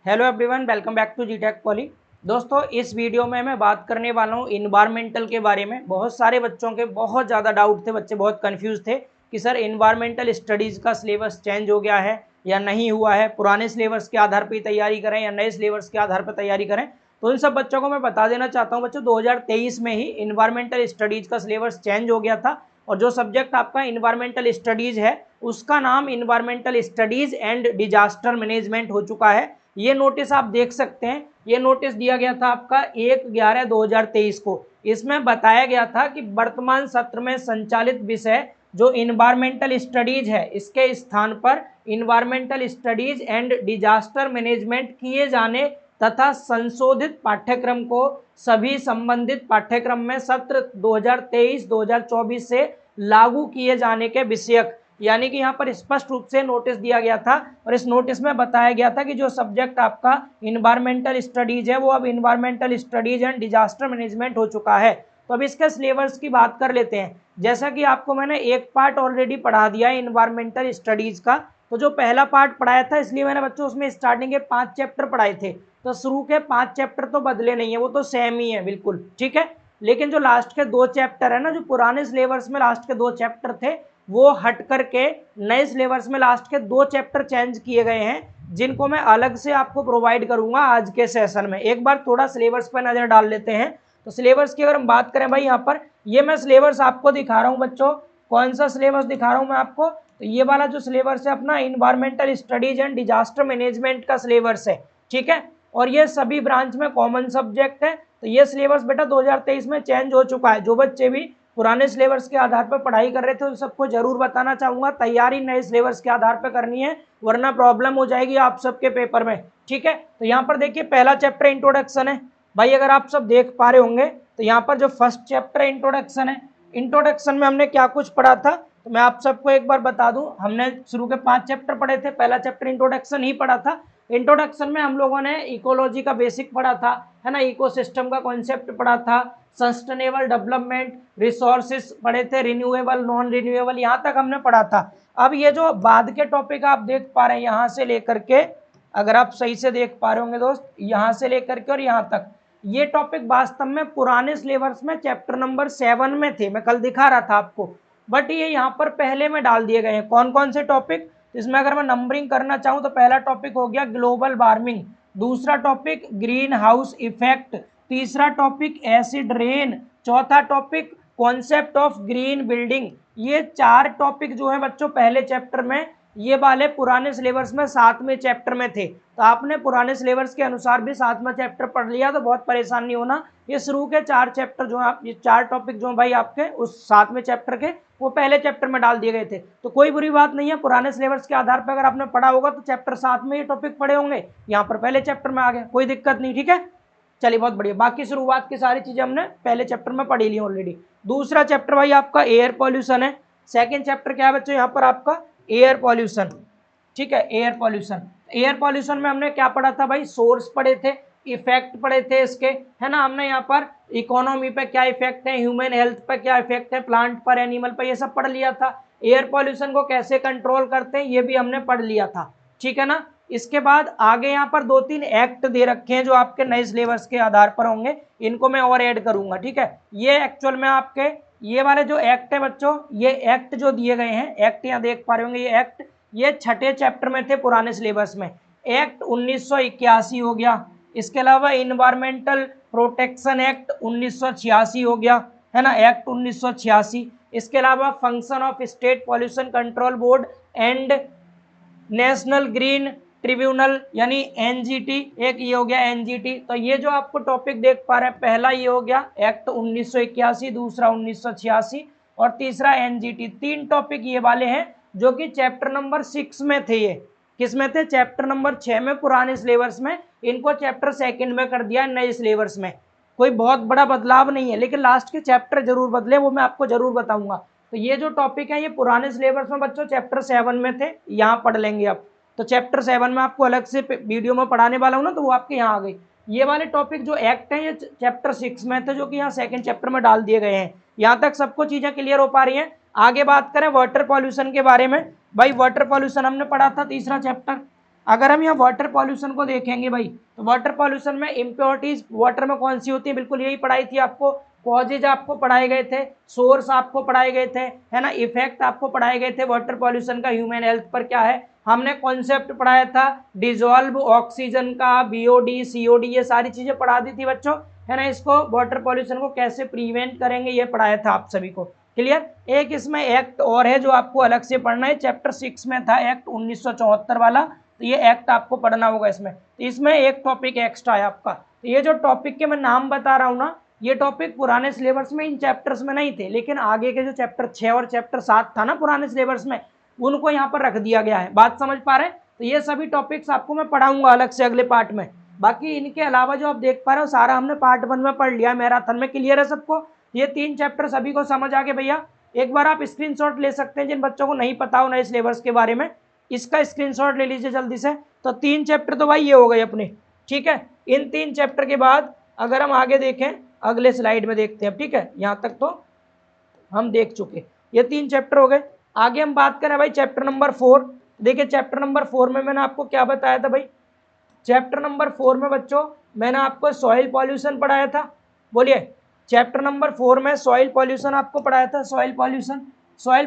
Hello everyone, welcome back to जीटेक Poly. दोस्तों, इस वीडियो में मैं बात करने वाला हूँ इन्वायरमेंटल के बारे में। बहुत सारे बच्चों के बहुत ज़्यादा डाउट थे, बच्चे बहुत कंफ्यूज थे कि सर इन्वायरमेंटल स्टडीज़ का सिलेबस चेंज हो गया है या नहीं हुआ है, पुराने सिलेबस के आधार पर तैयारी करें या नए सिलेबस के आधार पर तैयारी करें। तो इन सब बच्चों को मैं बता देना चाहता हूँ बच्चों, 2023 में ही इन्वायरमेंटल स्टडीज़ का सिलेबस चेंज हो गया था और जो सब्जेक्ट आपका इन्वायरमेंटल स्टडीज़ है उसका नाम environmental studies and disaster management हो चुका है। ये नोटिस आप देख सकते हैं, ये नोटिस दिया गया था आपका 1/11/2023 को। इसमें बताया गया था कि वर्तमान सत्र में संचालित विषय जो इन्वायरमेंटल स्टडीज है, इसके स्थान पर environmental studies and disaster management किए जाने तथा संशोधित पाठ्यक्रम को सभी संबंधित पाठ्यक्रम में सत्र 2023-2024 से लागू किए जाने के विषयक, यानी कि यहाँ पर स्पष्ट रूप से नोटिस दिया गया था और इस नोटिस में बताया गया था कि जो सब्जेक्ट आपका इन्वायरमेंटल स्टडीज है वो अब environmental studies and disaster management हो चुका है। तो अब इसके सिलेबस की बात कर लेते हैं। जैसा कि आपको मैंने एक पार्ट ऑलरेडी पढ़ा दिया है इन्वायरमेंटल स्टडीज का, तो जो पहला पार्ट पढ़ाया था इसलिए मैंने बच्चों उसमें स्टार्टिंग के 5 चैप्टर पढ़ाए थे, तो शुरू के 5 चैप्टर तो बदले नहीं है, वो तो सेम ही है बिल्कुल, ठीक है। लेकिन जो लास्ट के 2 चैप्टर है ना, जो पुराने सिलेबस में लास्ट के 2 चैप्टर थे वो हट करके नए सिलेबस में लास्ट के 2 चैप्टर चेंज किए गए हैं, जिनको मैं अलग से आपको प्रोवाइड करूंगा आज के सेशन में। एक बार थोड़ा सिलेबस पर नजर डाल लेते हैं। तो सिलेबस की अगर हम बात करें भाई, यहाँ पर ये मैं सिलेबस आपको दिखा रहा हूँ बच्चों। कौन सा सिलेबस दिखा रहा हूँ मैं आपको? तो ये वाला जो सिलेबस है अपना environmental studies and disaster management का सिलेबस है, ठीक है। और ये सभी ब्रांच में कॉमन सब्जेक्ट है। तो ये सिलेबस बेटा 2023 में चेंज हो चुका है। जो बच्चे भी पुराने सिलेबस के आधार पर पढ़ाई कर रहे थे उन सबको जरूर बताना चाहूंगा, तैयारी नए सिलेबस के आधार पर करनी है, वरना प्रॉब्लम हो जाएगी आप सबके पेपर में, ठीक है। तो यहाँ पर देखिए पहला चैप्टर इंट्रोडक्शन है भाई, अगर आप सब देख पा रहे होंगे तो यहाँ पर जो फर्स्ट चैप्टर इंट्रोडक्शन है, इंट्रोडक्शन में हमने क्या कुछ पढ़ा था तो मैं आप सबको एक बार बता दूं। हमने शुरू के 5 चैप्टर पढ़े थे, पहला चैप्टर इंट्रोडक्शन ही पढ़ा था। इंट्रोडक्शन में हम लोगों ने इकोलॉजी का बेसिक पढ़ा था, है ना, इकोसिस्टम का कॉन्सेप्ट पढ़ा था, सस्टेनेबल डेवलपमेंट, रिसोर्सेस पढ़े थे, रिन्यूएबल नॉन रिन्यूएबल, यहाँ तक हमने पढ़ा था। अब ये जो बाद के टॉपिक आप देख पा रहे हैं यहाँ से लेकर के, अगर आप सही से देख पा रहे होंगे दोस्त, यहाँ से लेकर के और यहाँ तक, ये टॉपिक वास्तव में पुराने सिलेबस में चैप्टर नंबर 7 में थे, मैं कल दिखा रहा था आपको, बट ये यहाँ पर पहले में डाल दिए गए हैं। कौन कौन से टॉपिक? इसमें अगर मैं नंबरिंग करना चाहूँ तो पहला टॉपिक हो गया ग्लोबल वार्मिंग, दूसरा टॉपिक ग्रीन हाउस इफेक्ट, तीसरा टॉपिक एसिड रेन, चौथा topic concept of green building. ये 4 टॉपिक जो है बच्चों पहले चैप्टर में, ये वाले पुराने सिलेबस में 7वें चैप्टर में थे। तो आपने पुराने सिलेबस के अनुसार भी 7वां चैप्टर पढ़ लिया तो बहुत परेशान नहीं होना। ये शुरू के 4 चैप्टर जो आप, ये 4 टॉपिक जो भाई आपके उस 7वें चैप्टर के, वो पहले चैप्टर में डाल दिए गए थे। तो कोई बुरी बात नहीं है, पुराने सिलेबस के आधार पर अगर आपने पढ़ा होगा तो चैप्टर 7 में ये टॉपिक पढ़े होंगे, यहाँ पर पहले चैप्टर में आ गए, कोई दिक्कत नहीं, ठीक है। चलिए बहुत बढ़िया, बाकी शुरुआत की सारी चीजें हमने पहले चैप्टर में पढ़ी ली ऑलरेडी। दूसरा चैप्टर भाई आपका एयर पॉल्यूशन है। सेकंड चैप्टर क्या है बच्चों यहाँ पर आपका? एयर पॉल्यूशन, ठीक है, एयर पॉल्यूशन। एयर पॉल्यूशन में हमने क्या पढ़ा था भाई? सोर्स पढ़े थे, इफेक्ट पढ़े थे इसके, है ना। हमने यहाँ पर इकोनॉमी पे क्या इफेक्ट है, ह्यूमन हेल्थ पे क्या इफेक्ट है, प्लांट पर, एनिमल पर, ये सब पढ़ लिया था। एयर पॉल्यूशन को कैसे कंट्रोल करते हैं ये भी हमने पढ़ लिया था, ठीक है ना। इसके बाद आगे यहाँ पर 2-3 एक्ट दे रखे हैं जो आपके नए सिलेबस के आधार पर होंगे, इनको मैं और ऐड करूंगा, ठीक है। ये एक्चुअल में आपके ये वाले जो एक्ट है बच्चों, ये एक्ट जो दिए गए हैं, एक्ट यहाँ देख पा रहे होंगे, ये एक्ट ये 6ठे चैप्टर में थे पुराने सिलेबस में। एक्ट 1981 हो गया, इसके अलावा इन्वायरमेंटल प्रोटेक्शन एक्ट 1986 हो गया, है ना, एक्ट 1986। इसके अलावा function of state pollution control board and national green tribunal यानी एनजीटी, एक ये हो गया एनजीटी। तो ये जो आपको टॉपिक देख पा रहे हैं, पहला ये हो गया एक्ट 1981, दूसरा 1986 और तीसरा एनजीटी। 3 टॉपिक ये वाले हैं जो कि चैप्टर नंबर 6 में थे। ये किस में थे? चैप्टर नंबर 6 में पुराने सिलेबस में, इनको चैप्टर 2 में कर दिया नए सिलेबस में। कोई बहुत बड़ा बदलाव नहीं है, लेकिन लास्ट के चैप्टर जरूर बदले, वो मैं आपको जरूर बताऊंगा। तो ये जो टॉपिक है ये पुराने सिलेबस में बच्चों चैप्टर 7 में थे, यहाँ पढ़ लेंगे आप। तो चैप्टर 7 में आपको अलग से वीडियो में पढ़ाने वाला हूँ ना, तो वो आपके यहाँ आ गई। ये वाले टॉपिक जो एक्ट है ये चैप्टर 6 में थे, जो कि यहाँ 2nd चैप्टर में डाल दिए गए हैं। यहाँ तक सबको चीजें क्लियर हो पा रही हैं। आगे बात करें वाटर पॉल्यूशन के बारे में, भाई वाटर पॉल्यूशन हमने पढ़ा था 3रा चैप्टर। अगर हम यहाँ वाटर पॉल्यूशन को देखेंगे भाई, तो वाटर पॉल्यूशन में इम्प्योरिटीज वाटर में कौन सी होती है, बिल्कुल यही पढ़ाई थी आपको। कॉजेज आपको पढ़ाए गए थे, सोर्स आपको पढ़ाए गए थे, है ना, इफेक्ट आपको पढ़ाए गए थे वाटर पॉल्यूशन का ह्यूमन हेल्थ पर क्या है। हमने कॉन्सेप्ट पढ़ाया था डिजोल्व ऑक्सीजन का, बीओडी, सीओडी, ये सारी चीजें पढ़ा दी थी बच्चों, है ना। इसको वाटर पॉल्यूशन को कैसे प्रिवेंट करेंगे ये पढ़ाया था आप सभी को। क्लियर। एक इसमें एक्ट और है जो आपको अलग से पढ़ना है, चैप्टर 6 में था एक्ट 1974 वाला, तो ये एक्ट आपको पढ़ना होगा इसमें। तो इसमें एक टॉपिक एक्स्ट्रा है आपका। तो ये जो टॉपिक के मैं नाम बता रहा हूँ ना, ये टॉपिक पुराने सिलेबस में इन चैप्टर्स में नहीं थे, लेकिन आगे के जो चैप्टर 6 और चैप्टर 7 था ना पुराने सिलेबस में, उनको यहाँ पर रख दिया गया है। बात समझ पा रहे हैं। तो ये सभी टॉपिक्स आपको मैं पढ़ाऊंगा अलग से अगले पार्ट में। बाकी इनके अलावा जो आप देख पा रहे हो सारा हमने पार्ट 1 में पढ़ लिया मैराथन में। क्लियर है सबको। ये 3 चैप्टर सभी को समझ आ गए भैया। एक बार आप स्क्रीनशॉट ले सकते हैं जिन बच्चों को नहीं पता हो नए सिलेबस के बारे में, इसका स्क्रीनशॉट ले लीजिए जल्दी से। तो 3 चैप्टर तो भाई ये हो गए अपने, ठीक है। इन 3 चैप्टर के बाद अगर हम आगे देखें, अगले स्लाइड में देखते हैं, ठीक है। यहाँ तक तो हम देख चुके, ये 3 चैप्टर हो गए। आगे हम बात करें भाई चैप्टर नंबर 4। देखिए चैप्टर नंबर 4 में मैंने आपको क्या बताया था भाई। चैप्टर नंबर 4 में बच्चों मैंने आपको सॉइल पॉल्यूशन पढ़ाया था। बोलिए, चैप्टर नंबर 4 में सॉइल पॉल्यूशन आपको पढ़ाया था। सॉइल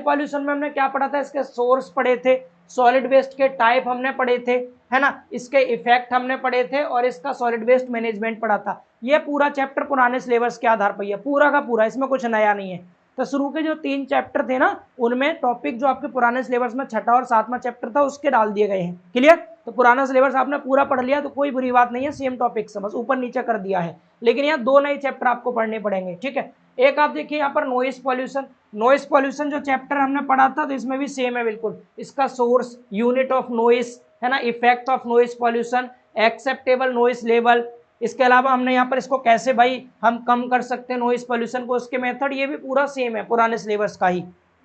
पॉल्यूशन में हमने क्या पढ़ा था, इसके सोर्स पढ़े थे, सॉलिड वेस्ट के टाइप हमने पढ़े थे, है ना, इसके इफेक्ट हमने पढ़े थे, और इसका सॉलिड वेस्ट मैनेजमेंट पढ़ा था। ये पूरा चैप्टर पुराने सिलेबस के आधार पर है, पूरा का पूरा, इसमें कुछ नया नहीं है। तो शुरू के जो 3 चैप्टर थे ना, उनमें टॉपिक जो आपके पुराने सिलेबस में 6ठा और 7वां चैप्टर था उसके डाल दिए गए हैं। क्लियर। तो पुराना सिलेबस आपने पूरा पढ़ लिया तो कोई बुरी बात नहीं है, सेम टॉपिक से बस ऊपर नीचे कर दिया है। लेकिन यहाँ 2 नए चैप्टर आपको पढ़ने पड़ेंगे, ठीक है। एक आप देखिए यहाँ पर नॉइस पॉल्यूशन जो चैप्टर हमने पढ़ा था, तो इसमें भी सेम है बिल्कुल। इसका सोर्स, यूनिट ऑफ नॉइस, है ना, effect of noise pollution, acceptable noise level, इसके अलावा हमने यहाँ पर इसको कैसे भाई हम कम कर सकते हैं नॉइस पॉल्यूशन को, उसके मेथड, ये भी पूरा सेम है पुराने सिलेबस का ही,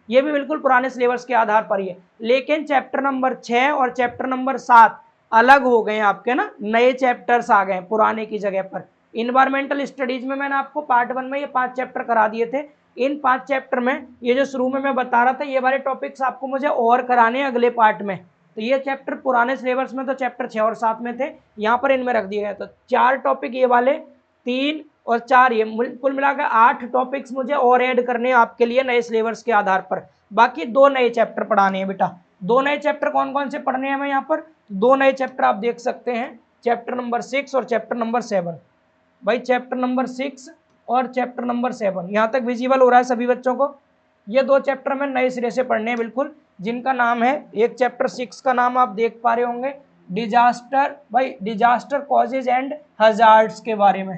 ये भी बिल्कुल पुराने सिलेबस के आधार पर ही है। लेकिन चैप्टर नंबर 6 और चैप्टर नंबर 7 अलग हो गए आपके ना, नए चैप्टर्स आ गए पुराने की जगह पर। इन्वायरमेंटल स्टडीज में मैंने आपको पार्ट 1 में ये 5 चैप्टर करा दिए थे। इन 5 चैप्टर में ये जो शुरू में मैं बता रहा था, ये वाले टॉपिक्स आपको मुझे और कराने हैं अगले पार्ट में। तो ये चैप्टर पुराने सिलेबस में तो चैप्टर 6 और 7 में थे, यहाँ पर इनमें रख दिए गए। तो 4 टॉपिक ये वाले, 3 और 4 ये, कुल मिलाकर 8 टॉपिक्स मुझे और ऐड करने हैं आपके लिए नए सिलेबस के आधार पर। बाकी 2 नए चैप्टर पढ़ाने हैं बेटा। 2 नए चैप्टर कौन कौन से पढ़ने हैं मैं यहाँ पर, 2 नए चैप्टर आप देख सकते हैं, चैप्टर नंबर 6 और चैप्टर नंबर 7। भाई चैप्टर नंबर 6 और चैप्टर नंबर 7 यहाँ तक विजिबल हो रहा है सभी बच्चों को। ये 2 चैप्टर में नए सिरे से पढ़ने हैं बिल्कुल, जिनका नाम है, एक चैप्टर 6 का नाम आप देख पा रहे होंगे, डिजास्टर, भाई डिजास्टर कॉजेज एंड हजार्ड्स के बारे में,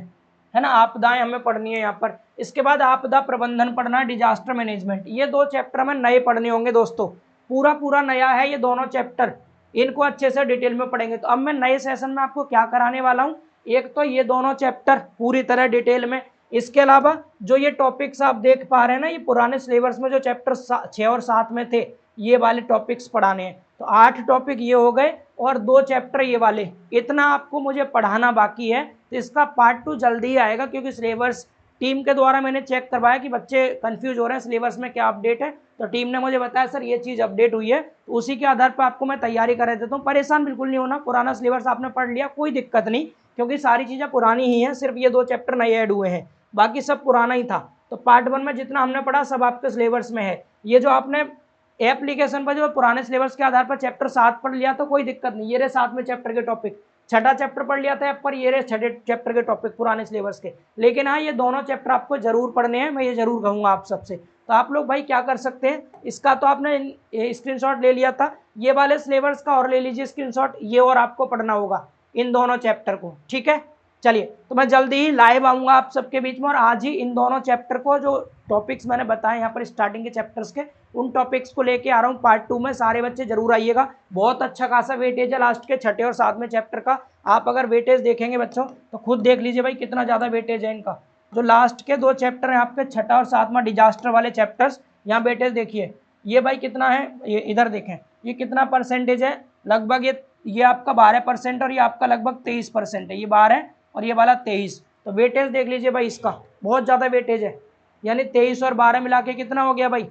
है ना, आपदाएं हमें पढ़नी है यहाँ पर। इसके बाद आपदा प्रबंधन पढ़ना है, डिजास्टर मैनेजमेंट। ये 2 चैप्टर में नए पढ़ने होंगे दोस्तों, पूरा पूरा नया है ये दोनों चैप्टर, इनको अच्छे से डिटेल में पढ़ेंगे। तो अब मैं नए सेशन में आपको क्या कराने वाला हूँ, एक तो ये दोनों चैप्टर पूरी तरह डिटेल में, इसके अलावा जो ये टॉपिक्स आप देख पा रहे हैं ना, ये पुराने सिलेबस में जो चैप्टर 6 और 7 में थे, ये वाले टॉपिक्स पढ़ाने हैं। तो 8 टॉपिक ये हो गए और 2 चैप्टर ये वाले, इतना आपको मुझे पढ़ाना बाकी है। तो इसका पार्ट 2 जल्दी ही आएगा, क्योंकि सिलेबस टीम के द्वारा मैंने चेक करवाया कि बच्चे कंफ्यूज हो रहे हैं सिलेबस में क्या अपडेट है, तो टीम ने मुझे बताया सर ये चीज़ अपडेट हुई है, तो उसी के आधार पर आपको मैं तैयारी करा देता हूँ। परेशान बिल्कुल नहीं होना, पुराना सिलेबस आपने पढ़ लिया कोई दिक्कत नहीं, क्योंकि सारी चीज़ें पुरानी ही हैं, सिर्फ ये 2 चैप्टर नए ऐड हुए हैं, बाकी सब पुराना ही था। तो पार्ट 1 में जितना हमने पढ़ा सब आपके सिलेबस में है। ये जो आपने एप्लीकेशन पर जो पुराने सिलेबस के आधार पर चैप्टर 7 पढ़ लिया तो कोई दिक्कत नहीं, ये रहे 7वें चैप्टर के टॉपिक, 6ठा चैप्टर पढ़ लिया था पर ये रहे 6ठे चैप्टर के टॉपिक पुराने सिलेबस के। लेकिन हाँ, ये दोनों चैप्टर आपको जरूर पढ़ने हैं, मैं ये जरूर कहूँगा आप सबसे। तो आप लोग भाई क्या कर सकते हैं, इसका तो आपने स्क्रीनशॉट ले लिया था, ये वाले सिलेबस का और ले लीजिए स्क्रीनशॉट, ये और आपको पढ़ना होगा इन दोनों चैप्टर को, ठीक है। चलिए, तो मैं जल्दी ही लाइव आऊँगा आप सबके बीच में, और आज ही इन दोनों चैप्टर को जो टॉपिक्स मैंने बताए यहाँ पर स्टार्टिंग के चैप्टर्स के, उन टॉपिक्स को लेके आ रहा हूँ पार्ट 2 में। सारे बच्चे जरूर आइएगा, बहुत अच्छा खासा वेटेज है लास्ट के 6ठे और 7वें चैप्टर का। आप अगर वेटेज देखेंगे बच्चों तो खुद देख लीजिए भाई कितना ज़्यादा वेटेज है इनका। जो लास्ट के 2 चैप्टर हैं आपके 6ठा और 7वां डिजास्टर वाले चैप्टर्स, यहाँ वेटेज देखिए ये भाई कितना है, ये इधर देखें ये कितना परसेंटेज है, लगभग ये आपका 12% और ये आपका लगभग 23% है, ये 12 और ये वाला 23। तो वेटेज देख लीजिए भाई, इसका बहुत ज़्यादा वेटेज है, यानी 23 और 12 मिला के कितना हो गया भाई,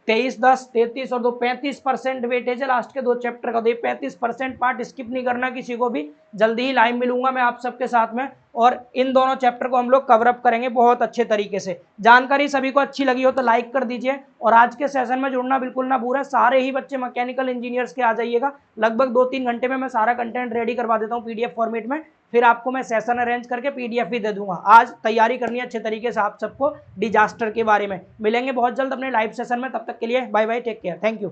23, 10, 33 और 2 35% वेटेज है लास्ट के 2 चैप्टर का। तो ये 35% पार्ट स्किप नहीं करना किसी को भी। जल्दी ही लाइव मिलूंगा मैं आप सबके साथ में और इन दोनों चैप्टर को हम लोग कवर अप करेंगे बहुत अच्छे तरीके से। जानकारी सभी को अच्छी लगी हो तो लाइक कर दीजिए और आज के सेशन में जुड़ना बिल्कुल ना भूलें। सारे ही बच्चे मैकेनिकल इंजीनियर्स के आ जाइएगा। लगभग 2-3 घंटे में मैं सारा कंटेंट रेडी करवा देता हूँ पीडीएफ फॉर्मेट में, फिर आपको मैं सेशन अरेंज करके पीडीएफ भी दे दूंगा। आज तैयारी करनी है अच्छे तरीके से आप सबको डिजास्टर के बारे में। मिलेंगे बहुत जल्द अपने लाइव सेशन में, तब तक के लिए bye bye, take care, thank you.